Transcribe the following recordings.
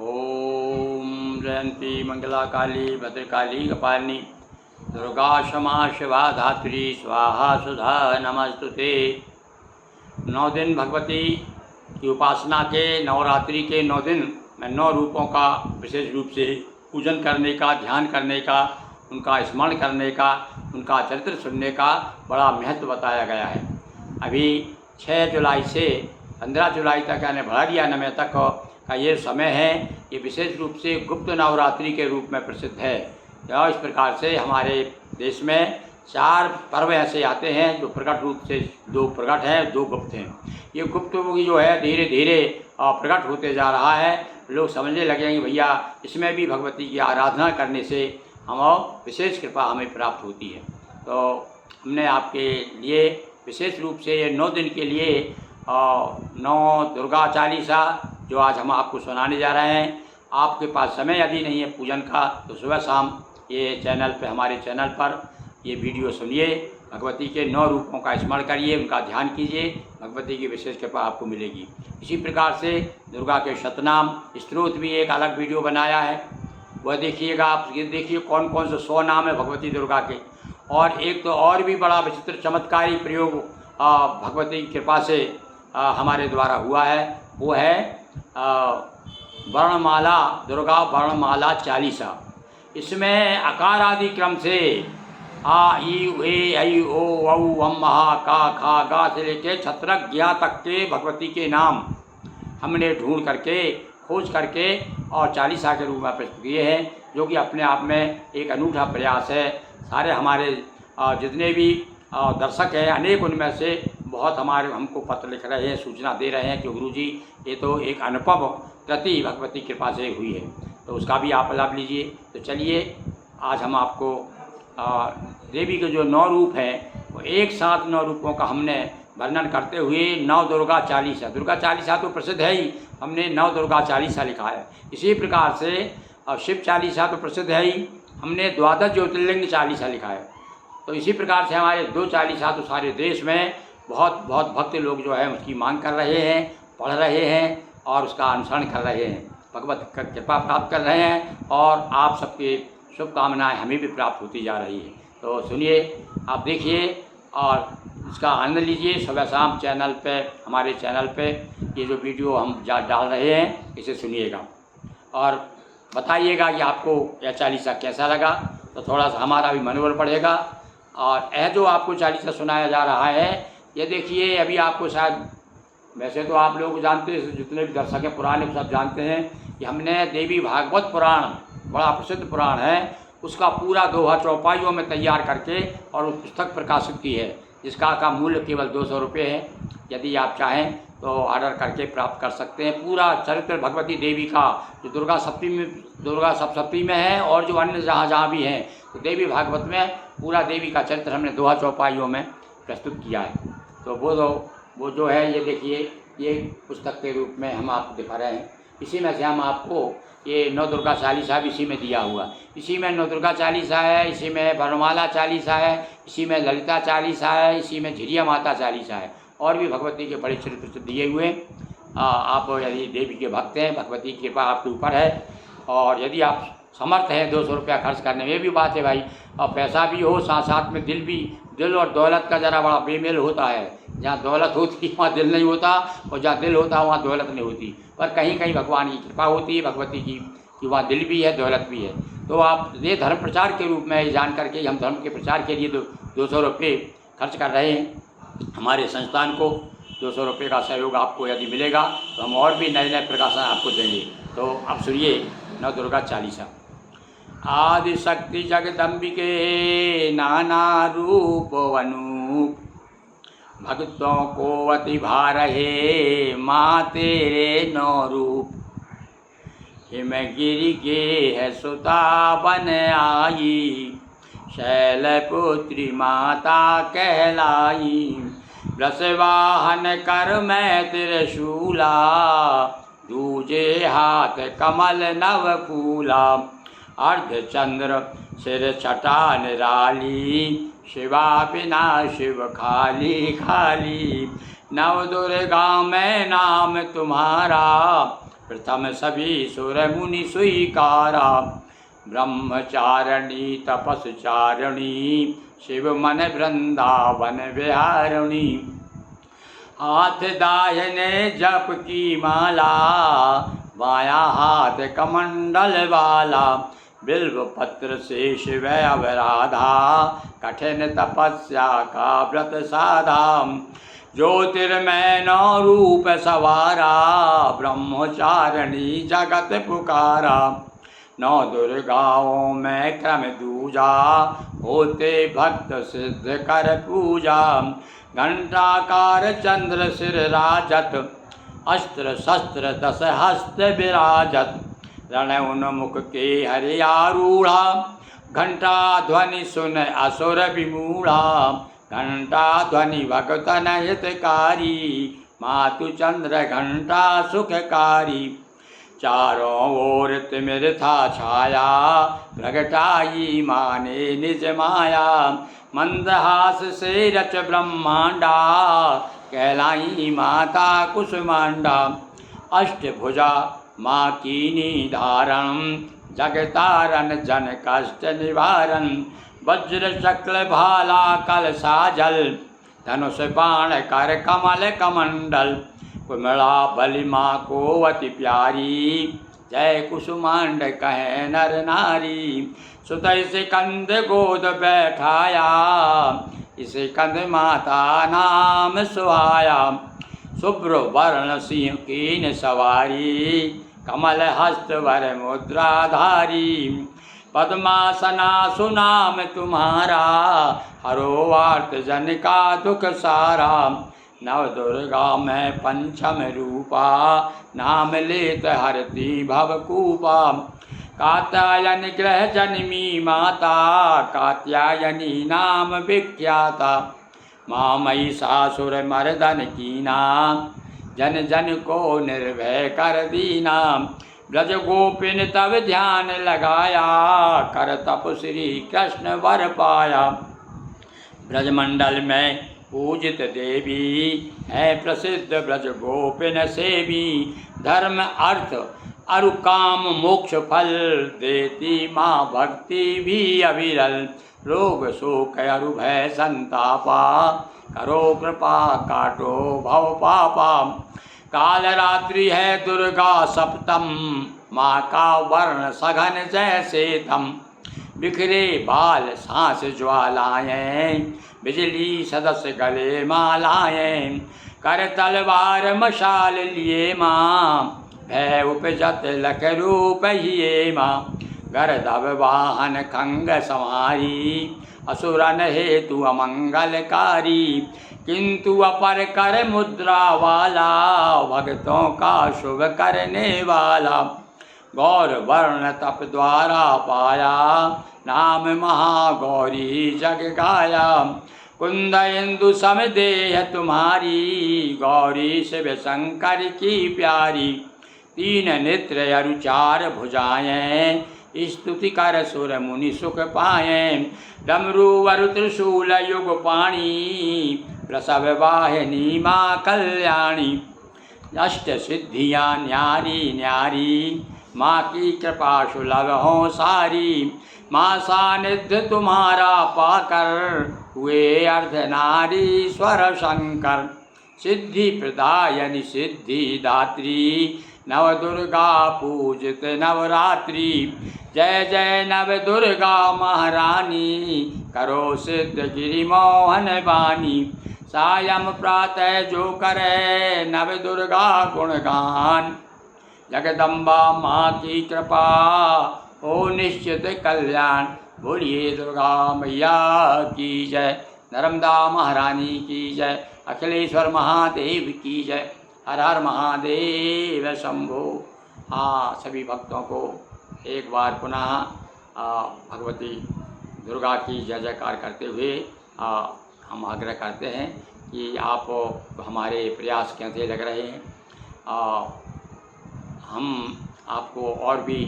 ओम जयंती मंगला काली भद्रकाली कपालिनी दुर्गा क्षमा शिवा धात्री स्वाहा सुधा नमस्तुते। 9 दिन भगवती की उपासना के नवरात्रि के 9 दिन में 9 रूपों का विशेष रूप से पूजन करने का, ध्यान करने का, उनका स्मरण करने का, उनका चरित्र सुनने का बड़ा महत्व बताया गया है। अभी 6 जुलाई से 15 जुलाई तक यानी भराड़िया नवमी तक का ये समय है। ये विशेष रूप से गुप्त नवरात्रि के रूप में प्रसिद्ध है। और इस प्रकार से हमारे देश में 4 पर्व ऐसे आते हैं जो प्रकट रूप से 2 प्रकट हैं, 2 गुप्त हैं। ये गुप्त की जो है धीरे धीरे प्रकट होते जा रहा है। लोग समझने लगे कि भैया इसमें भी भगवती की आराधना करने से हम विशेष कृपा हमें प्राप्त होती है। तो हमने आपके लिए विशेष रूप से ये 9 दिन के लिए 9 दुर्गा चालीसा जो आज हम आपको सुनाने जा रहे हैं। आपके पास समय यदि नहीं है पूजन का तो सुबह शाम ये चैनल पे, हमारे चैनल पर ये वीडियो सुनिए। भगवती के 9 रूपों का स्मरण करिए, उनका ध्यान कीजिए, भगवती की विशेष कृपा आपको मिलेगी। इसी प्रकार से दुर्गा के शतनाम स्तोत्र भी एक अलग वीडियो बनाया है, वह देखिएगा आप। ये देखिए कौन कौन से 100 नाम है भगवती दुर्गा के। और एक तो और भी बड़ा विचित्र चमत्कारी प्रयोग भगवती की कृपा से हमारे द्वारा हुआ है, वो है वर्णमाला, दुर्गा वर्णमाला चालीसा। इसमें आकार आदि क्रम से आ ई ए ऐ ओ औ अम महा का खा गा से लेके छत्रक ज्ञा तक के भगवती के नाम हमने ढूंढ करके, खोज करके और चालीसा के रूप में प्रस्तुत किए हैं, जो कि अपने आप में एक अनूठा प्रयास है। सारे हमारे जितने भी दर्शक हैं अनेक, उनमें से बहुत हमारे हमको पत्र लिख रहे हैं, सूचना दे रहे हैं कि गुरुजी ये तो एक अनुपम कृति भगवती कृपा से हुई है, तो उसका भी आप लाभ लीजिए। तो चलिए आज हम आपको देवी के जो 9 रूप हैं वो एक साथ 9 रूपों का हमने वर्णन करते हुए 9 दुर्गा चालीसा, दुर्गा चालीसा तो प्रसिद्ध है ही, हमने 9 दुर्गा चालीसा लिखा है। इसी प्रकार से शिव चालीसा तो प्रसिद्ध है ही, हमने 12 ज्योतिर्लिंग चालीसा लिखा है। तो इसी प्रकार से हमारे 2 चालीसा तो सारे देश में बहुत भक्त लोग जो है उसकी मांग कर रहे हैं, पढ़ रहे हैं और उसका अनुसरण कर रहे हैं, भगवत कृपा प्राप्त कर रहे हैं। और आप सबकी शुभकामनाएं हमें भी प्राप्त होती जा रही है। तो सुनिए, आप देखिए और इसका आनंद लीजिए। सुबह शाम चैनल पे, हमारे चैनल पे ये जो वीडियो हम डाल रहे हैं इसे सुनिएगा और बताइएगा कि आपको यह चालीसा कैसा लगा। तो थोड़ा सा हमारा भी मनोबल बढ़ेगा। और यह जो आपको चालीसा सुनाया जा रहा है, ये देखिए अभी आपको शायद, वैसे तो आप लोग जानते हैं, जितने भी दर्शक हैं पुराने सब जानते हैं कि हमने देवी भागवत पुराण, बड़ा प्रसिद्ध पुराण है, उसका पूरा दोहा चौपाइयों में तैयार करके और उस पुस्तक प्रकाशित की है, जिसका का मूल्य केवल 200 रुपये है। यदि आप चाहें तो ऑर्डर करके प्राप्त कर सकते हैं। पूरा चरित्र भगवती देवी का जो दुर्गा सप्तमी में है और जो अन्य जहाँ भी हैं, तो देवी भागवत में पूरा देवी का चरित्र हमने दोहा चौपाइयों में प्रस्तुत किया है। तो वो जो है ये देखिए, ये पुस्तक के रूप में हम आपको दिखा रहे हैं। इसी में से हम आपको ये 9 दुर्गा चालीसा भी इसी में दिया हुआ, इसी में 9 दुर्गा चालीसा है, इसी में वर्णमाला चालीसा है, इसी में ललिता चालीसा है, इसी में झिरिया माता चालीसा है, और भी भगवती के बड़े चरित्र दिए हुए। आप यदि देवी के भक्त हैं, भगवती की कृपा आपके ऊपर है, और यदि आप समर्थ हैं 200 रुपया खर्च करने में, ये भी बात है भाई, और पैसा भी हो साथ साथ में दिल और दौलत का ज़रा बड़ा बेमेल होता है। जहाँ दौलत होती है वहाँ दिल नहीं होता, और जहाँ दिल होता है वहाँ दौलत नहीं होती। पर कहीं कहीं भगवान की कृपा होती है भगवती की कि वहाँ दिल भी है, दौलत भी है। तो आप ये धर्म प्रचार के रूप में जान करके हम धर्म के प्रचार के लिए 200 रुपये खर्च कर रहे हैं। हमारे संस्थान को 200 रुपये का सहयोग आपको यदि मिलेगा तो हम और भी नए नए प्रकाशन आपको देंगे। तो अब सुनिए 9 दुर्गा चालीसा। आदि शक्ति जगदम्बिके नाना रूप अनूप, भक्तों को अति भार है माँ तेरे 9 रूप। हिमगिरि के है सुता बन आई, शैलपुत्री माता कहलाई। वृषवाहन कर मैं त्रिशूला, दूजे हाथ कमल नव फूला। अर्धचंद्र सिर छटा निराली, शिवा बिना शिव खाली खाली। नव दुर्गा में नाम तुम्हारा, प्रथम सभी सुर मुनि स्वीकारा। ब्रह्मचारिणी तपस्चारिणी शिव मन वृंदावन विहारिणी। हाथ दाहिने जप की माला, बायां हाथ कमंडल वाला। बिल्व पत्र से शिव अवराधा, कठिन तपस्या का व्रत साधा। ज्योतिर्मय नौ रूप सवारा, ब्रह्मचारिणी जगत पुकारा। नौ दुर्गाओं में क्रम दूजा, होते भक्त सिद्ध कर पूजा। घंटाकार चंद्र सिर राजत, अस्त्र शस्त्र दस हस्त विराजत। रण उन्मुख के हरियारूढ़ा, घंटा ध्वनि सुन असुर विमूढ़ा। घंटा ध्वनि भगतन हितकारी, मातु चंद्र घंटा सुखकारी। चारों ओर तिमिर था छाया, प्रगटाई माने निज माया। मंदहास से रच ब्रह्मांडा, कहलाई माता कुसुमांडा। अष्टभुजा माँ कीनी धारण, जगतारण जन कष्ट निवारण। वज्र शक्ल भाला कल साजल, धनुष बाण कर कमल कमंडल। कुमला बलि माँ को अति प्यारी, जय कुसुमांड कहे नर नारी। सुत इसे कंद गोद बैठाया, इसे कंद माता नाम सुहाया। शुभ्र वर्ण सिंह कीन सवारी, कमल हस्त वर मुद्राधारी। पद्मासना सुनाम तुम्हारा, हरो आर्त जन का दुख सारा। नव दुर्गा में पंचम रूपा, नाम लेत हरती भवकूपा। कात्यायन ग्रह जन्मी माता, कात्यायनी नाम विख्याता। माँ महिषासुर मर्दन कीना, जन जन को निर्भय कर दीना। ब्रज गोपिन तब ध्यान लगाया, कर तप श्री कृष्ण वर पाया। ब्रजमंडल में पूजित देवी, है प्रसिद्ध ब्रज गोपिन सेवी। धर्म अर्थ अरु काम मोक्ष फल, देती माँ भक्ति भी अविरल। रोग शोक अरु भय संतापा, करो कृपा काटो भव पापा। काल रात्रि है दुर्गा सप्तम, माँ का वर्ण सघन जैसे तम। बिखरे बाल सांस ज्वालाएं, बिजली सदस्य गले मालाएं। कर तलवार मशाल लिए माँ, भय उपजत लख रूप हिये माँ। गरदब वाहन खंग संहारी, असुरन हेतु अमंगलकारी। किंतु अपर कर मुद्रा वाला, भक्तों का शुभ करने वाला। गौर वर्ण तप द्वारा पाया, नाम महागौरी जग गाया। कुंद इंदु सम देह तुम्हारी, गौरी शिव शंकर की प्यारी। तीन नेत्र अरु चार भुजाएं, स्तुति कर सुर मुनि सुख पाएं। डमरू वरु त्रिशूल युग पाणी, प्रसव वाहिनी माँ कल्याणी। अष्ट सिद्धियाँ न्यारी न्यारी, माँ की कृपा सुलभ हो सारी। माँ सानिध्य तुम्हारा पाकर, हुए अर्धनारीश्वर शंकर। सिद्धि प्रदायनि सिद्धि दात्री, नव दुर्गा पूजित नवरात्रि। जय जय नव दुर्गा महारानी, करो सिद्ध गिरि मोहन बानी। सायं प्रातः जो करे, नव दुर्गा गुणगान। जगदम्बा माँ की कृपा, हो निश्चित कल्याण। बोलिए दुर्गा मैया की जय, नर्मदा महारानी की जय, अखिलेश्वर महादेव की जय। हर हर महादेव शंभो। हाँ, सभी भक्तों को एक बार पुनः भगवती दुर्गा की जय जयकार करते हुए हम आग्रह करते हैं कि आप हमारे प्रयास कैसे लग रहे हैं। हम आपको और भी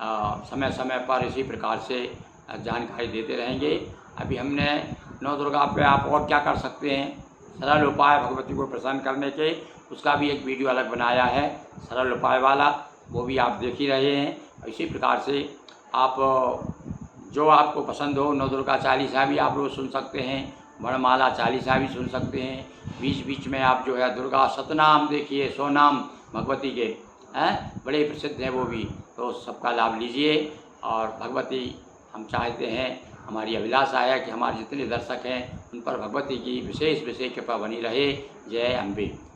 समय समय पर इसी प्रकार से जानकारी देते रहेंगे। अभी हमने नौ दुर्गा पे आप और क्या कर सकते हैं, सरल उपाय भगवती को प्रसन्न करने के, उसका भी एक वीडियो अलग बनाया है सरल उपाय वाला, वो भी आप देख ही रहे हैं। इसी प्रकार से आप जो आपको पसंद हो, नवदुर्गा चालीसा भी आप रोज़ सुन सकते हैं, वर्णमाला चालीसा भी सुन सकते हैं। बीच बीच में आप जो है दुर्गा सतनाम देखिए, 100 नाम भगवती के हैं, बड़े प्रसिद्ध हैं वो भी, तो सबका लाभ लीजिए। और भगवती हम चाहते हैं, हमारी अभिलाषा है कि हमारे जितने दर्शक हैं उन पर भगवती की विशेष विशेष कृपा बनी रहे। जय अम्बे।